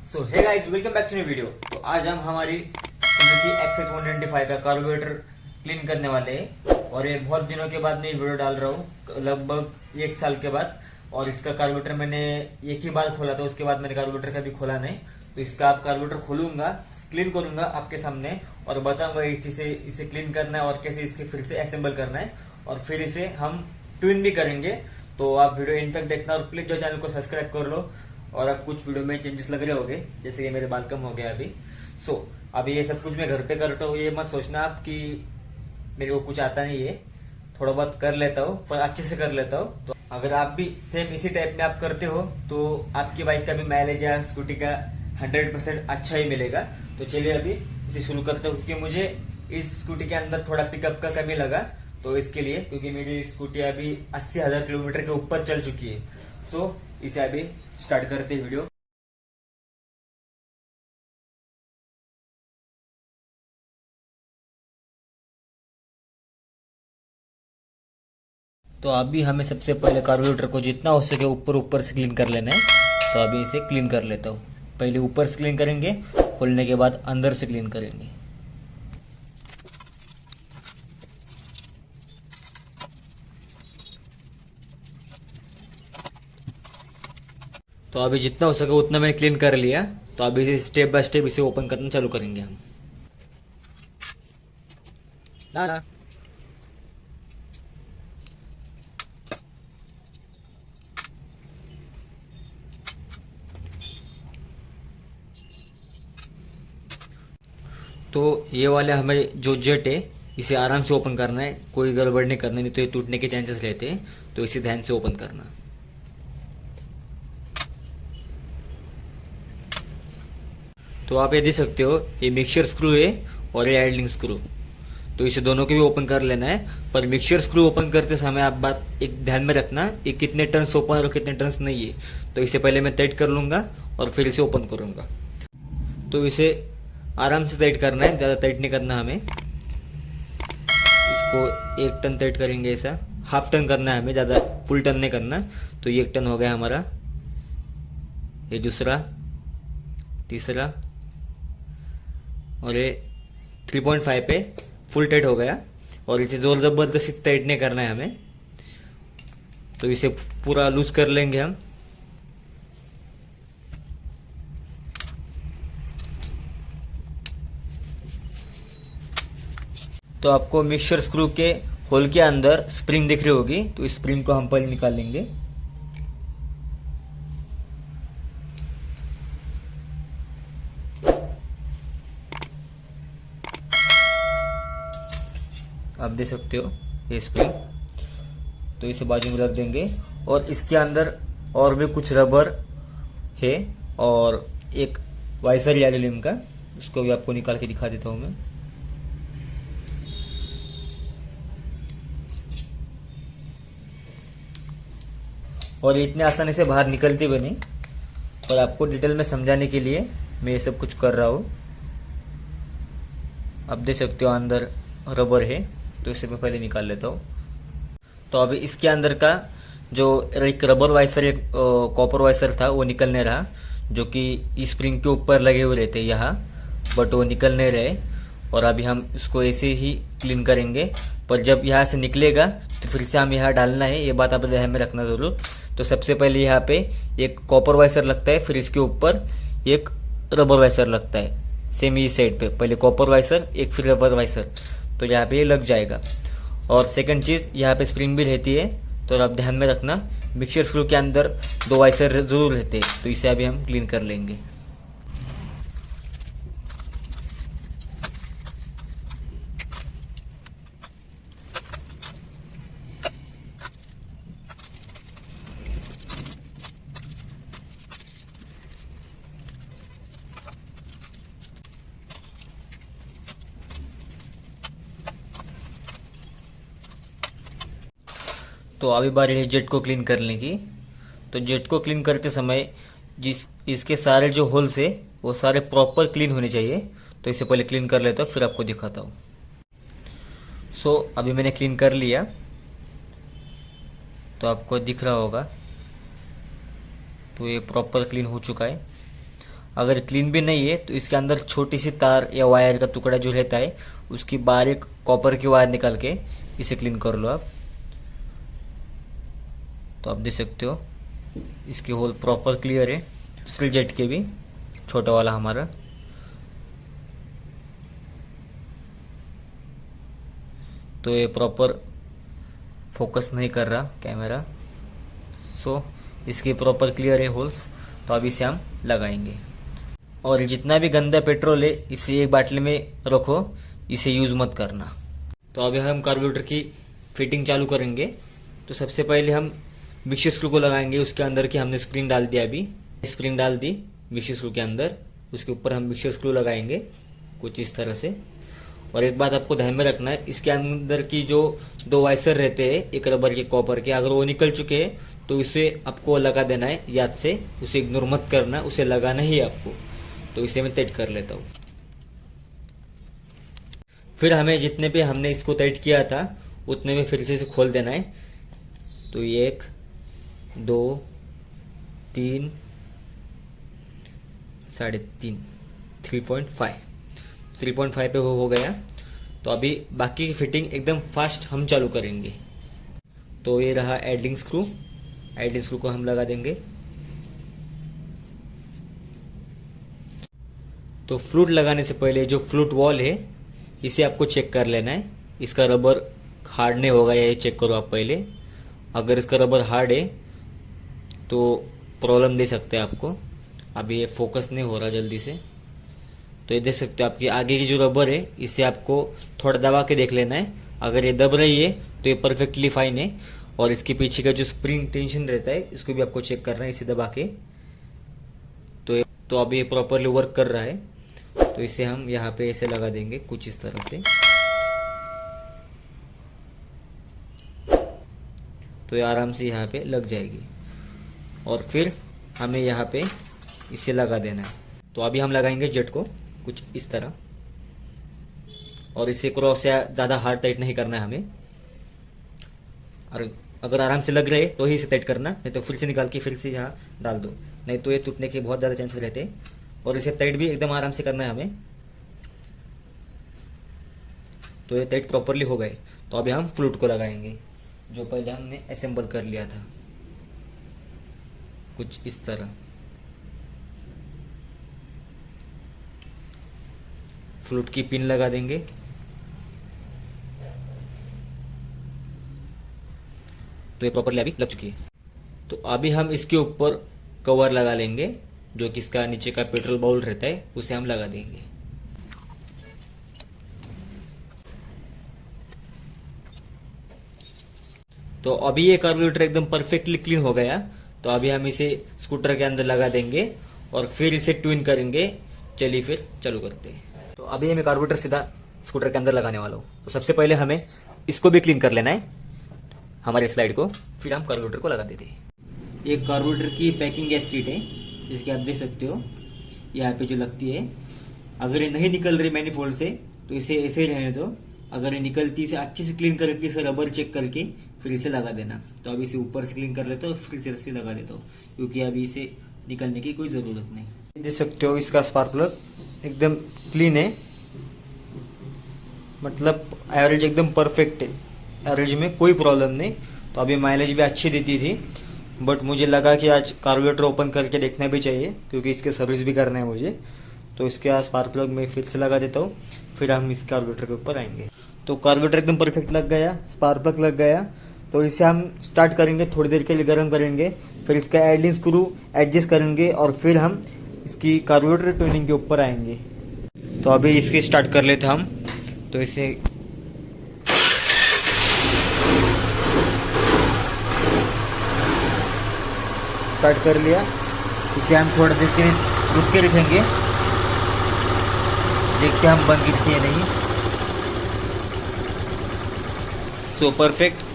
So hey guys, welcome back to new video. तो आज हम हमारी सुजुकी एक्सेस 125 का कार्बोरेटर क्लीन करने वाले हैं और ये बहुत दिनों के बाद मैं वीडियो डाल रहा हूँ, लगभग 1 साल के बाद। और इसका कार्बोरेटर मैंने एक ही बार खोला था, उसके बाद मैंने कार्बोरेटर कभी खोला नहीं। तो इसका आप कार्बोरेटर खोलूंगा, क्लीन करूंगा आपके सामने और बताऊंगा कैसे इसे क्लीन करना है और कैसे इसके फिर से असेंबल करना है और फिर इसे हम ट्विन भी करेंगे। तो आप वीडियो इन तक देखना और प्लीज जो चैनल को सब्सक्राइब कर लो। और अब कुछ वीडियो में चेंजेस लग रहे होंगे, जैसे कि मेरे बाल कम हो गया अभी। अभी ये सब कुछ मैं घर पे करता हूँ, ये मत सोचना आप कि मेरे को कुछ आता नहीं है। थोड़ा बहुत कर लेता हूँ पर अच्छे से कर लेता हूँ। तो अगर आप भी सेम इसी टाइप में आप करते हो तो आपकी बाइक का भी माइलेज या स्कूटी का 100% अच्छा ही मिलेगा। तो चलिए अभी इसे शुरू करते हो, क्योंकि मुझे इस स्कूटी के अंदर थोड़ा पिकअप का कमी लगा। तो इसके लिए, क्योंकि मेरी स्कूटी अभी 80,000 किलोमीटर के ऊपर चल चुकी है। इसे अभी स्टार्ट करते हैं वीडियो। तो अभी हमें सबसे पहले कार्बोरेटर को जितना हो सके ऊपर ऊपर से क्लीन कर लेना है। तो अभी इसे क्लीन कर लेता हूँ। पहले ऊपर से क्लीन करेंगे, खोलने के बाद अंदर से क्लीन करेंगे। तो अभी जितना हो सके उतना मैंने क्लीन कर लिया। तो अभी इसे स्टेप बाय स्टेप इसे ओपन करना चालू करेंगे हम। ना तो ये वाले हमें जो जेट है इसे आराम से ओपन करना है, कोई गड़बड़ नहीं करना, नहीं तो ये टूटने के चांसेस रहते हैं। तो इसे ध्यान से ओपन करना। तो आप ये देख सकते हो, ये मिक्सचर स्क्रू है और ये आइडलिंग स्क्रू। तो इसे दोनों के भी ओपन कर लेना है। पर मिक्सचर स्क्रू ओपन करते समय आप बात एक ध्यान में रखना, ये कितने टर्न्स ओपन और कितने टर्न्स नहीं है। तो इसे पहले मैं टाइट कर लूंगा और फिर इसे ओपन करूंगा। तो इसे आराम से टाइट करना है, ज़्यादा टाइट नहीं करना हमें। इसको 1 टर्न टाइट करेंगे, ऐसा हाफ टर्न करना है हमें, ज़्यादा फुल टर्न नहीं करना। तो ये 1 टर्न हो गया हमारा, ये दूसरा, तीसरा और ये 3.5 पे फुल टाइट हो गया। और इसे जोर जबरदस्ती टाइट नहीं करना है हमें। तो इसे पूरा लूज कर लेंगे हम। तो आपको मिक्सचर स्क्रू के होल के अंदर स्प्रिंग दिख रही होगी, तो इस स्प्रिंग को हम पहले निकाल लेंगे। आप देख सकते हो ये स्प्रिंग। तो इसे बाजू में रख देंगे और इसके अंदर और भी कुछ रबर है और एक वाइसर है एल्यूमिनियम का, उसको भी आपको निकाल के दिखा देता हूँ मैं। और ये इतने आसानी से बाहर निकलती भी नहीं, और आपको डिटेल में समझाने के लिए मैं ये सब कुछ कर रहा हूँ। आप देख सकते हो अंदर रबर है, तो इसे मैं पहले निकाल लेता हूँ। तो अभी इसके अंदर का जो एक रबर वाइसर, एक कॉपर वाइसर था, वो निकल नहीं रहा, जो कि स्प्रिंग के ऊपर लगे हुए रहते यहाँ, बट वो निकल नहीं रहे। और अभी हम इसको ऐसे ही क्लीन करेंगे, पर जब यहाँ से निकलेगा तो फिर से हम यहाँ डालना है, ये बात आप ध्यान में रखना जरूर। तो सबसे पहले यहाँ पे एक कॉपर वाइसर लगता है, फिर इसके ऊपर एक रबर वाइसर लगता है, सेम इस साइड पे पहले कॉपर वाइसर, एक फिर रबर वाइसर। तो यहाँ पे ये लग जाएगा। और सेकंड चीज़, यहाँ पे स्प्रिंग भी रहती है, तो आप ध्यान में रखना मिक्सचर स्क्रू के अंदर 2 वाइसर जरूर रहते हैं। तो इसे अभी हम क्लीन कर लेंगे। तो अभी बारी है जेट को क्लीन करने की। तो जेट को क्लीन करते समय जिस इसके सारे जो होल्स है वो सारे प्रॉपर क्लीन होने चाहिए। तो इसे पहले क्लीन कर लेता हूँ, फिर आपको दिखाता हूँ। अभी मैंने क्लीन कर लिया, तो आपको दिख रहा होगा। तो ये प्रॉपर क्लीन हो चुका है। अगर क्लीन भी नहीं है तो इसके अंदर छोटी सी तार या वायर का टुकड़ा जो रहता है उसकी बारीक कॉपर की वायर निकाल के इसे क्लीन कर लो आप। तो आप देख सकते हो इसके होल प्रॉपर क्लियर है। दूसरे जेट के भी छोटा वाला हमारा, तो ये प्रॉपर फोकस नहीं कर रहा कैमरा, सो इसके प्रॉपर क्लियर है होल्स। तो अब इसे हम लगाएंगे और जितना भी गंदा पेट्रोल है इसे एक बाटली में रखो, इसे यूज मत करना। तो अभी हम कार्बोरेटर की फिटिंग चालू करेंगे। तो सबसे पहले हम मिक्सर स्क्रू को लगाएंगे। उसके अंदर की हमने स्प्रिंग डाल दिया, अभी स्प्रिंग डाल दी मिक्सर स्क्रू के अंदर। उसके ऊपर हम मिक्सर स्क्रू लगाएंगे कुछ इस तरह से। और एक बात आपको ध्यान में रखना है, इसके अंदर की जो दो वाइसर रहते हैं एक रबर के कॉपर के, अगर वो निकल चुके हैं तो इसे आपको लगा देना है याद से, उसे इग्नोर मत करना, उसे लगाना ही है आपको। तो इसे मैं टाइट कर लेता हूँ। फिर हमें जितने पे हमने इसको टाइट किया था उतने में फिर से इसे खोल देना है। तो 1 2 3 3.5 3.5 पे हो गया। तो अभी बाकी की फिटिंग एकदम फास्ट हम चालू करेंगे। तो ये रहा एडिंग स्क्रू को हम लगा देंगे। तो फ्लूट लगाने से पहले जो फ्लूट वॉल है इसे आपको चेक कर लेना है, इसका रबर हार्ड नहीं होगा ये चेक करो आप पहले। अगर इसका रबर हार्ड है तो प्रॉब्लम दे सकते हैं आपको। अभी ये फोकस नहीं हो रहा जल्दी से। तो ये देख सकते हो आपकी आगे की जो रबर है इसे आपको थोड़ा दबा के देख लेना है। अगर ये दब रही है तो ये परफेक्टली फाइन है। और इसके पीछे का जो स्प्रिंग टेंशन रहता है इसको भी आपको चेक करना है इसे दबा के। तो अभी ये प्रॉपरली वर्क कर रहा है। तो इसे हम यहाँ पे ऐसे लगा देंगे कुछ इस तरह से। तो ये आराम से यहाँ पे लग जाएगी और फिर हमें यहाँ पे इसे लगा देना है। तो अभी हम लगाएंगे जेट को कुछ इस तरह, और इसे क्रॉस या ज़्यादा हार्ड टाइट नहीं करना है हमें। और अगर आराम से लग रहे तो ही इसे टाइट करना, नहीं तो फिर से निकाल के फिर से यहाँ डाल दो, नहीं तो ये टूटने के बहुत ज़्यादा चांसेस रहते हैं। और इसे टाइट भी एकदम आराम से करना है हमें। तो ये टाइट प्रॉपरली हो गए। तो अभी हम फ्लूट को लगाएंगे जो पहले हमने असेंबल कर लिया था कुछ इस तरह। फ्लूट की पिन लगा देंगे। तो ये प्रॉपरली अभी लग चुकी है। तो अभी हम इसके ऊपर कवर लगा लेंगे, जो कि इसका नीचे का पेट्रोल बाउल रहता है उसे हम लगा देंगे। तो अभी ये कार्बोरेटर एकदम परफेक्टली क्लीन हो गया। तो अभी हम इसे स्कूटर के अंदर लगा देंगे और फिर इसे ट्यून करेंगे। चलिए फिर चालू करते हैं। तो अभी मैं कार्बोरेटर सीधा स्कूटर के अंदर लगाने वाला हूँ। तो सबसे पहले हमें इसको भी क्लीन कर लेना है, हमारे स्लाइड को, फिर हम कार्बोरेटर को लगा देते हैं। एक कार्बोरेटर की पैकिंग गैस किट है जिसकी आप देख सकते हो यहाँ पे जो लगती है। अगर ये नहीं निकल रही मैनिफोल्ड से तो इसे ऐसे ही रहने दो। अगर ये निकलती इसे अच्छे से क्लीन करके इसे रबर चेक करके फिर इसे लगा देना। तो अभी इसे ऊपर से क्लीन कर लेता हूँ फिर से रस्सी लगा देता हूँ, क्योंकि अभी इसे निकलने की कोई ज़रूरत नहीं। देख सकते हो इसका स्पार्क प्लग एकदम क्लीन है, मतलब एवरेज एकदम परफेक्ट है, एवरेज में कोई प्रॉब्लम नहीं। तो अभी माइलेज भी अच्छी देती थी, बट मुझे लगा कि आज कार्बोरेटर ओपन करके देखना भी चाहिए क्योंकि इसके सर्विस भी करना है मुझे। तो इसके स्पार्क प्लग में फिर से लगा देता हूँ, फिर हम इस कार्बोरेटर के ऊपर आएंगे। तो कार्बोरेटर एकदम परफेक्ट लग गया, स्पार्क प्लग लग गया। तो इसे हम स्टार्ट करेंगे, थोड़ी देर के लिए गर्म करेंगे, फिर इसका एडिंग स्क्रू एडजस्ट करेंगे और फिर हम इसकी कार्बोरेटर ट्यूनिंग के ऊपर आएंगे। तो अभी इसकी स्टार्ट कर लेते हम। तो इसे स्टार्ट कर लिया। इसे हम थोड़ा देर के रुक के रखेंगे, देखते हम बंद गिरती है नहीं। So perfect.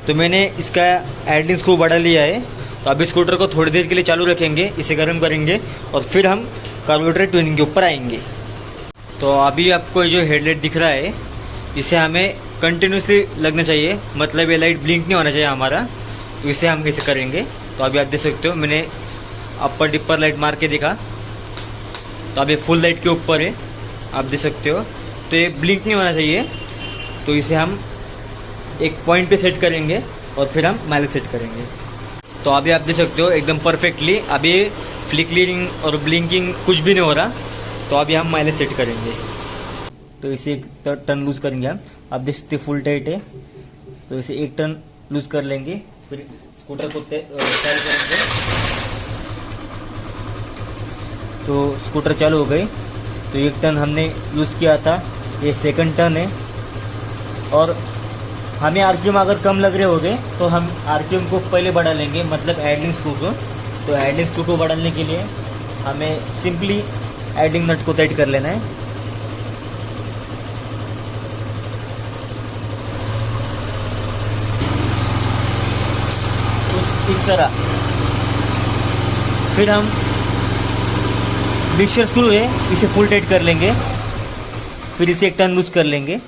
तो मैंने इसका एडिंग स्क्रू बढ़ा लिया है। तो अभी स्कूटर को थोड़ी देर के लिए चालू रखेंगे, इसे गर्म करेंगे और फिर हम कार्बोरेटर ट्यूनिंग के ऊपर आएंगे। तो अभी आपको जो हेडलाइट दिख रहा है इसे हमें कंटिन्यूसली लगना चाहिए, मतलब ये लाइट ब्लिंक नहीं होना चाहिए हमारा। तो इसे हम कैसे करेंगे, तो अभी आप देख सकते हो मैंने अपर डिपर लाइट मार के देखा तो अब ये फुल लाइट के ऊपर है, आप देख सकते हो। तो ये ब्लिंक नहीं होना चाहिए, तो इसे हम एक पॉइंट पे सेट करेंगे और फिर हम माइलेज सेट करेंगे। तो अभी आप देख सकते हो एकदम परफेक्टली, अभी फ्लिकरिंग और ब्लिंकिंग कुछ भी नहीं हो रहा। तो अभी हम माइलेज सेट करेंगे। तो इसे एक टर्न लूज करेंगे हम। आप देख सकते फुल टाइट है, तो इसे एक टर्न लूज कर लेंगे, फिर स्कूटर को चालू करेंगे। तो स्कूटर चालू हो गई। तो एक टर्न हमने लूज किया था, ये सेकंड टर्न है। और हमें आरपीएम अगर कम लग रहे होंगे तो हम आरपीएम को पहले बढ़ा लेंगे, मतलब एडिंग स्क्रू को। तो एडिंग स्क्रू को बढ़ाने के लिए हमें सिंपली एडिंग नट को टाइट कर लेना है। कुछ इस तरह। फिर हम मिक्सचर स्क्रू है, इसे फुल टाइट कर लेंगे, फिर इसे एक टर्न लूज कर लेंगे,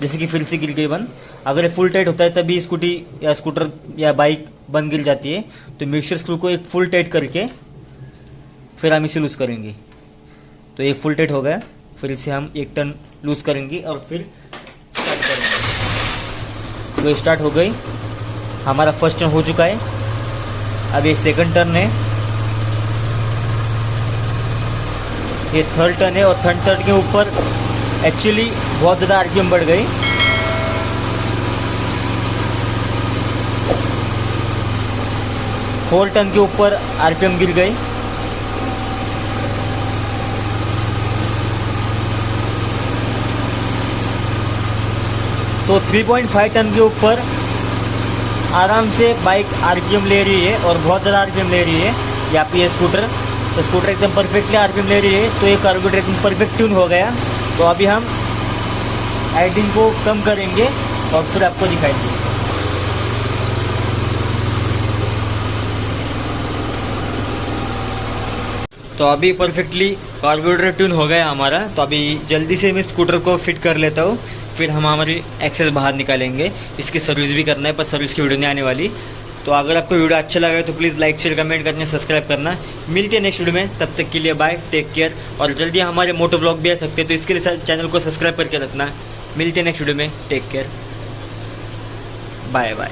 जैसे कि फिर से गिर गई बंद। अगर ये फुल टाइट होता है तभी स्कूटी या स्कूटर या बाइक बंद गिर जाती है। तो मिक्सचर स्क्रू को एक फुल टाइट करके फिर हम इसे लूज करेंगे। तो ये फुल टाइट हो गया, फिर इसे हम एक टर्न लूज करेंगे और फिर स्टार्ट करेंगे। तो ये स्टार्ट हो गई, हमारा फर्स्ट टर्न हो चुका है। अब ये सेकंड टर्न है, ये थर्ड टर्न है। और थर्ड टर्न के ऊपर एक्चुअली बहुत ज़्यादा आरपीएम बढ़ गई। फोर्थ टर्न के ऊपर आरपीएम गिर गई। तो 3.5 टन के ऊपर आराम से बाइक आरपीएम ले रही है और बहुत ज़्यादा आरपीएम ले रही है। यहाँ पे ये स्कूटर, तो स्कूटर एकदम परफेक्टली आरपीएम ले रही है। तो ये कार्बोरेटर एकदम परफेक्ट ट्यून हो गया। तो अभी हम एडिंग को कम करेंगे और फिर आपको दिखाएंगे। तो अभी परफेक्टली कार्बोरेटर ट्यून हो गया हमारा। तो अभी जल्दी से मैं स्कूटर को फिट कर लेता हूँ, फिर हम हमारी एक्सेस बाहर निकालेंगे। इसकी सर्विस भी करना है, पर सर्विस की वीडियो नहीं आने वाली। तो अगर आपको वीडियो अच्छा लगा तो प्लीज़ लाइक शेयर कमेंट करना, सब्सक्राइब करना। मिलते हैं नेक्स्ट वीडियो में, तब तक के लिए बाय, टेक केयर। और जल्दी हमारे मोटो ब्लॉग भी आ सकते हैं, तो इसके लिए चैनल को सब्सक्राइब करके रखना। मिलते हैं नेक्स्ट वीडियो में, टेक केयर, बाय बाय।